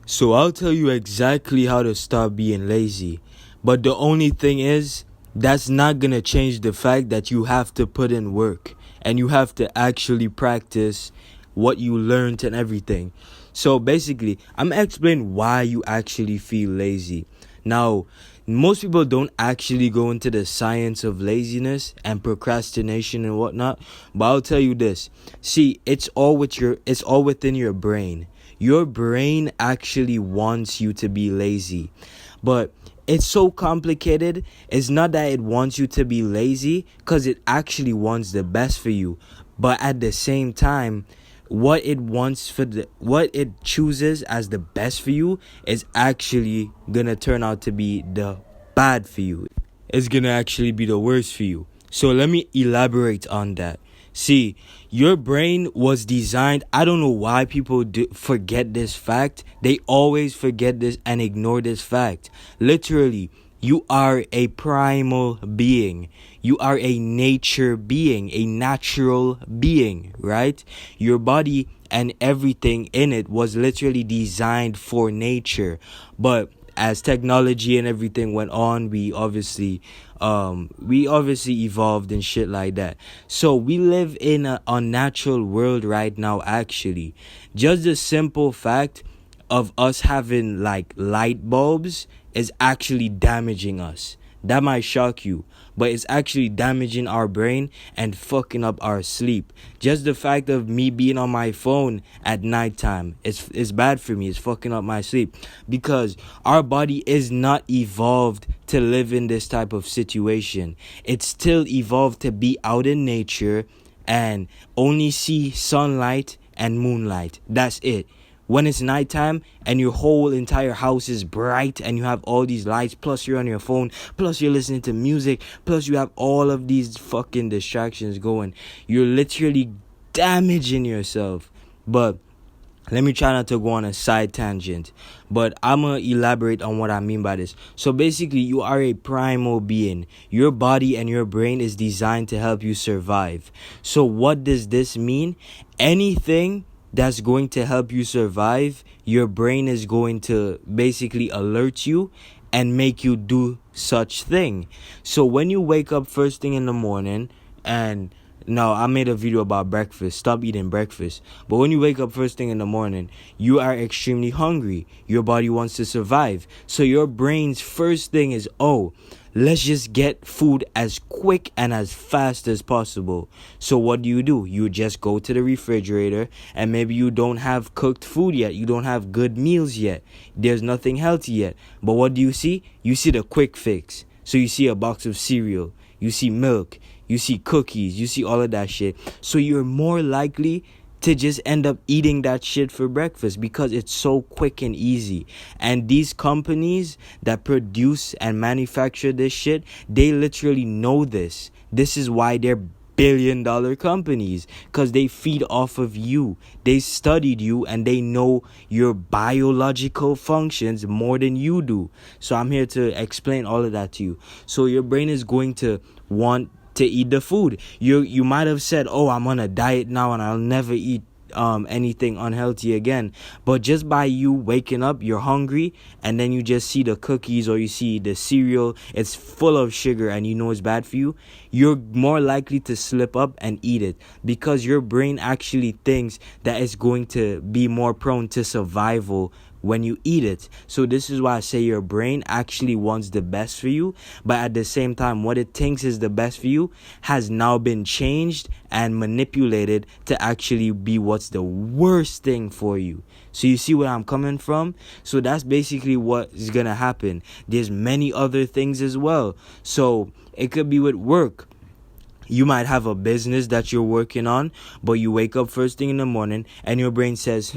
So I'll tell you exactly how to stop being lazy. But the only thing is, that's not gonna change the fact that you have to put in work and you have to actually practice what you learned and everything. So basically, I'm gonna explain why you actually feel lazy. Now, most people don't actually go into the science of laziness and procrastination and whatnot, but I'll tell you this. See, it's all within your brain. Your brain actually wants you to be lazy. But it's so complicated. It's not that it wants you to be lazy, because it actually wants the best for you. But at the same time, what it chooses as the best for you is actually gonna turn out to be the bad for you. It's gonna actually be the worst for you. So let me elaborate on that. See, your brain was designed. I don't know why people forget this fact. They always forget this and ignore this fact. Literally, you are a primal being. You are a nature being, a natural being, right? Your body and everything in it was literally designed for nature. But as technology and everything went on, we obviously evolved and shit like that. So we live in a unnatural world right now, actually. Just the simple fact of us having like light bulbs is actually damaging us. That might shock you, but it's actually damaging our brain and fucking up our sleep. Just the fact of me being on my phone at nighttime, it's bad for me. It's fucking up my sleep, because our body is not evolved to live in this type of situation. It's still evolved to be out in nature and only see sunlight and moonlight. That's it. When it's nighttime and your whole entire house is bright and you have all these lights, plus you're on your phone, plus you're listening to music, plus you have all of these fucking distractions going, you're literally damaging yourself. But let me try not to go on a side tangent, but I'm going to elaborate on what I mean by this. So basically, you are a primal being. Your body and your brain is designed to help you survive. So what does this mean? Anything that's going to help you survive, your brain is going to basically alert you and make you do such thing. So when you wake up first thing in the morning, and now I made a video about breakfast, stop eating breakfast, but when you wake up first thing in the morning, you are extremely hungry. Your body wants to survive. So your brain's first thing is, oh, let's just get food as quick and as fast as possible. So what do? You just go to the refrigerator, and maybe you don't have cooked food yet. You don't have good meals yet. There's nothing healthy yet. But what do you see? You see the quick fix. So you see a box of cereal. You see milk. You see cookies. You see all of that shit. So you're more likely to just end up eating that shit for breakfast because it's so quick and easy. And these companies that produce and manufacture this shit, they literally know this. This is why they're billion-dollar companies, because they feed off of you. They studied you and they know your biological functions more than you do. So I'm here to explain all of that to you. So your brain is going to want to eat the food. You might have said, oh, I'm on a diet now and I'll never eat anything unhealthy again. But just by you waking up, you're hungry, and then you just see the cookies or you see the cereal, it's full of sugar and you know it's bad for you, you're more likely to slip up and eat it, because your brain actually thinks that it's going to be more prone to survival when you eat it. So this is why I say your brain actually wants the best for you, but at the same time, what it thinks is the best for you has now been changed and manipulated to actually be what's the worst thing for you. So you see where I'm coming from? So that's basically what is gonna happen. There's many other things as well. So it could be with work. You might have a business that you're working on, but you wake up first thing in the morning and your brain says,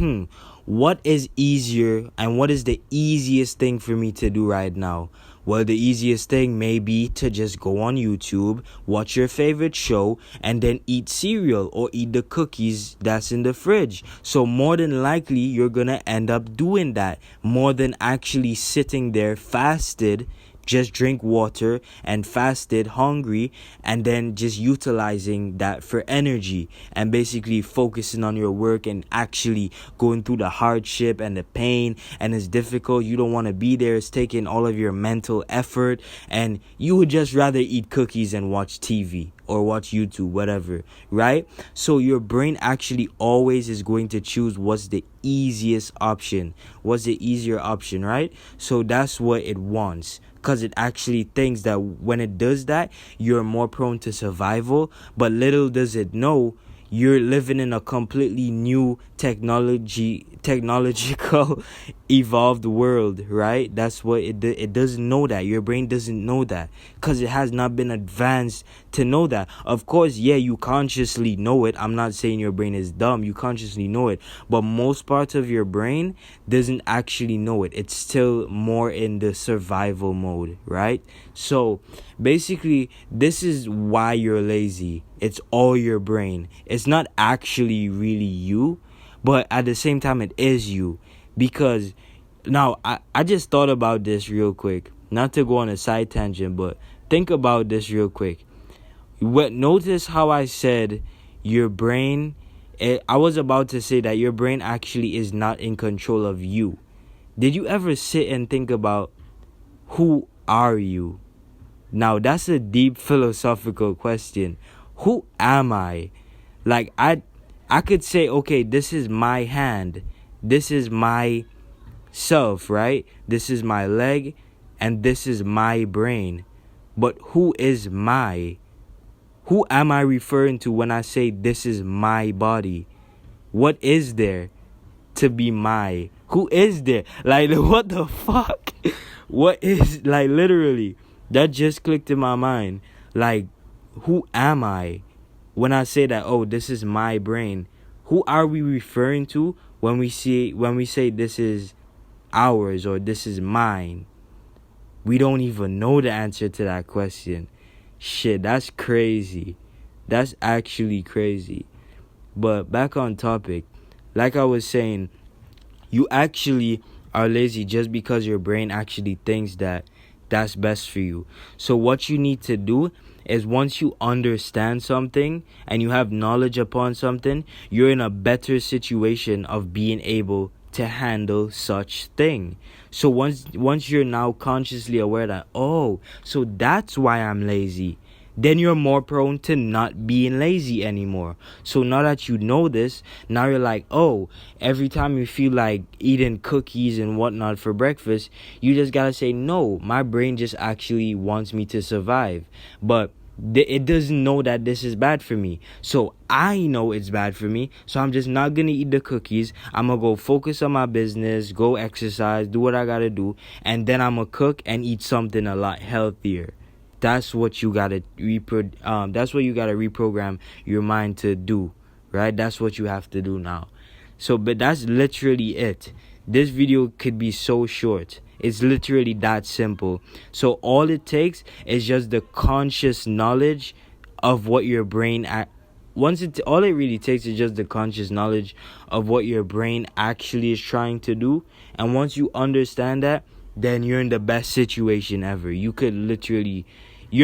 what is easier and what is the easiest thing for me to do right now? Well, the easiest thing may be to just go on YouTube, watch your favorite show, and then eat cereal or eat the cookies that's in the fridge. So more than likely, you're going to end up doing that more than actually sitting there fasted just drink water and fasted hungry, and then just utilizing that for energy and basically focusing on your work and actually going through the hardship and the pain, and it's difficult, you don't want to be there, it's taking all of your mental effort, and you would just rather eat cookies and watch TV or watch YouTube, whatever, right? So your brain actually always is going to choose what's the easiest option, what's the easier option, right? So that's what it wants, because it actually thinks that when it does that, you're more prone to survival. But little does it know, you're living in a completely new technological evolved world, right? That's what it doesn't know. That your brain doesn't know that, because it has not been advanced to know that. Of course, yeah, you consciously know it. I'm not saying your brain is dumb, you consciously know it, but most parts of your brain doesn't actually know it. It's still more in the survival mode, right? So basically, this is why you're lazy. It's all your brain. It's not actually really you, but at the same time, it is you. Because now, I just thought about this real quick. Not to go on a side tangent, but think about this real quick. Notice how I said your brain. I was about to say that your brain actually is not in control of you. Did you ever sit and think about, who are you? Now, that's a deep philosophical question. Who am I? Like, I could say, okay, this is my hand. This is my self, right? This is my leg, and this is my brain. But who is my? Who am I referring to when I say this is my body? What is there to be my? Who is there? Like, what the fuck? What is, like, literally, that just clicked in my mind. Like, who am I when I say that, oh, this is my brain? Who are we referring to when we say this is ours or this is mine? We don't even know the answer to that question. Shit, that's crazy. That's actually crazy. But back on topic, like I was saying, you actually are lazy just because your brain actually thinks that that's best for you. So what you need to do is, once you understand something and you have knowledge upon something, you're in a better situation of being able to handle such thing. So once you're now consciously aware that, oh, so that's why I'm lazy, then you're more prone to not being lazy anymore. So now that you know this, now you're like, oh, every time you feel like eating cookies and whatnot for breakfast, you just gotta say, no, my brain just actually wants me to survive. But it doesn't know that this is bad for me. So I know it's bad for me, so I'm just not gonna eat the cookies. I'm gonna go focus on my business, go exercise, do what I gotta do, and then I'm gonna cook and eat something a lot healthier. That's what you gotta that's what you gotta reprogram your mind to do, right? That's what you have to do now. So, but that's literally it. This video could be so short. It's literally that simple. So all it takes is just the conscious knowledge of what your brain all it really takes is just the conscious knowledge of what your brain actually is trying to do. And once you understand that, then you're in the best situation ever. You're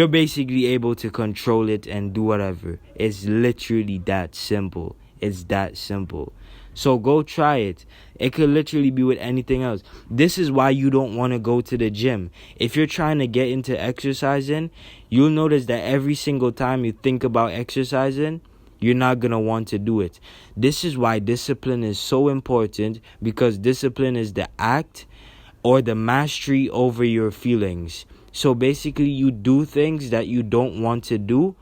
basically able to control it and do whatever. It's literally that simple. It's that simple. So go try it. It could literally be with anything else. This is why you don't want to go to the gym. If you're trying to get into exercising, you'll notice that every single time you think about exercising, you're not going to want to do it. This is why discipline is so important, because discipline is the act or the mastery over your feelings. So basically, you do things that you don't want to do,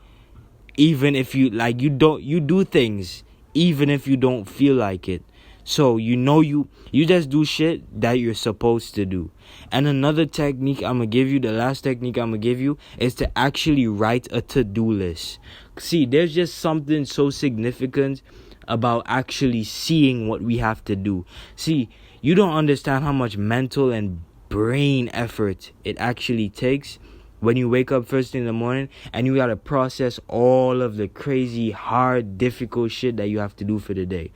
even if you do things even if you don't feel like it. So you just do shit that you're supposed to do. And another technique the last technique I'm gonna give you is to actually write a to-do list. See, there's just something so significant about actually seeing what we have to do. See, you don't understand how much mental and brain effort it actually takes when you wake up first thing in the morning and you gotta process all of the crazy, hard, difficult shit that you have to do for the day.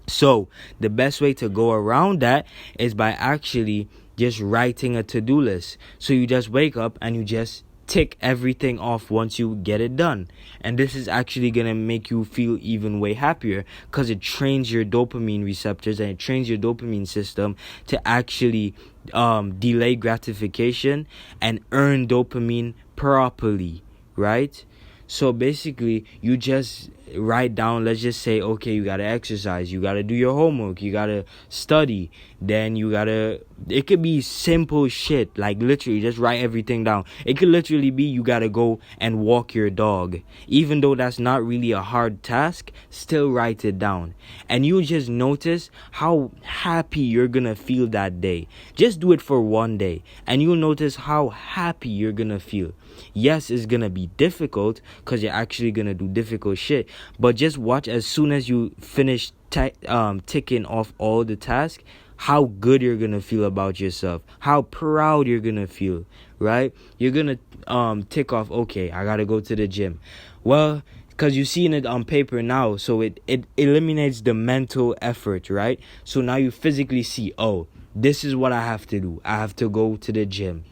So the best way to go around that is by actually just writing a to-do list. So you just wake up and you just tick everything off once you get it done. And this is actually going to make you feel even way happier, because it trains your dopamine receptors and it trains your dopamine system to actually delay gratification and earn dopamine properly, right? So basically, you just write down, let's just say, okay, you gotta exercise, you gotta do your homework, you gotta study, then it could be simple shit, like literally just write everything down. It could literally be you gotta go and walk your dog. Even though that's not really a hard task, still write it down. And you just notice how happy you're gonna feel that day. Just do it for one day, and you'll notice how happy you're gonna feel. Yes, it's gonna be difficult, because you're actually gonna do difficult shit. But just watch, as soon as you finish ticking off all the tasks, how good you're gonna feel about yourself, how proud you're gonna feel, right? You're gonna tick off, okay, I gotta go to the gym. Well, because you're seeing it on paper now, so it eliminates the mental effort, right? So now you physically see, oh, this is what I have to do. I have to go to the gym.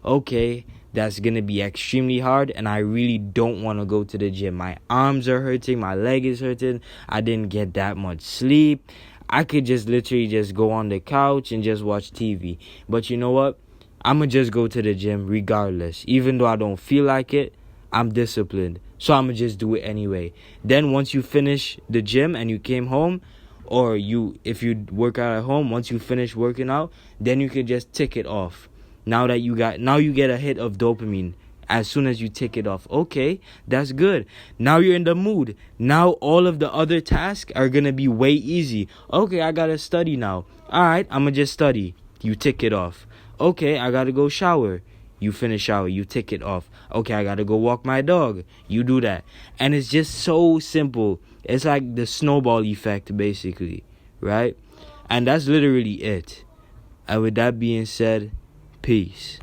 Okay, that's gonna be extremely hard, and I really don't want to go to the gym. My arms are hurting, my leg is hurting, I didn't get that much sleep. I could just literally just go on the couch and just watch TV. But you know what? I'm gonna just go to the gym regardless. Even though I don't feel like it, I'm disciplined, so I'm gonna just do it anyway. Then once you finish the gym and you came home, or if you work out at home, once you finish working out, then you can just tick it off. Now you get a hit of dopamine as soon as you tick it off. Okay, that's good. Now you're in the mood. Now all of the other tasks are going to be way easy. Okay, I got to study now. All right, I'm going to just study. You tick it off. Okay, I got to go shower. You finish shower. You tick it off. Okay, I got to go walk my dog. You do that. And it's just so simple. It's like the snowball effect, basically, right? And that's literally it. And with that being said, peace.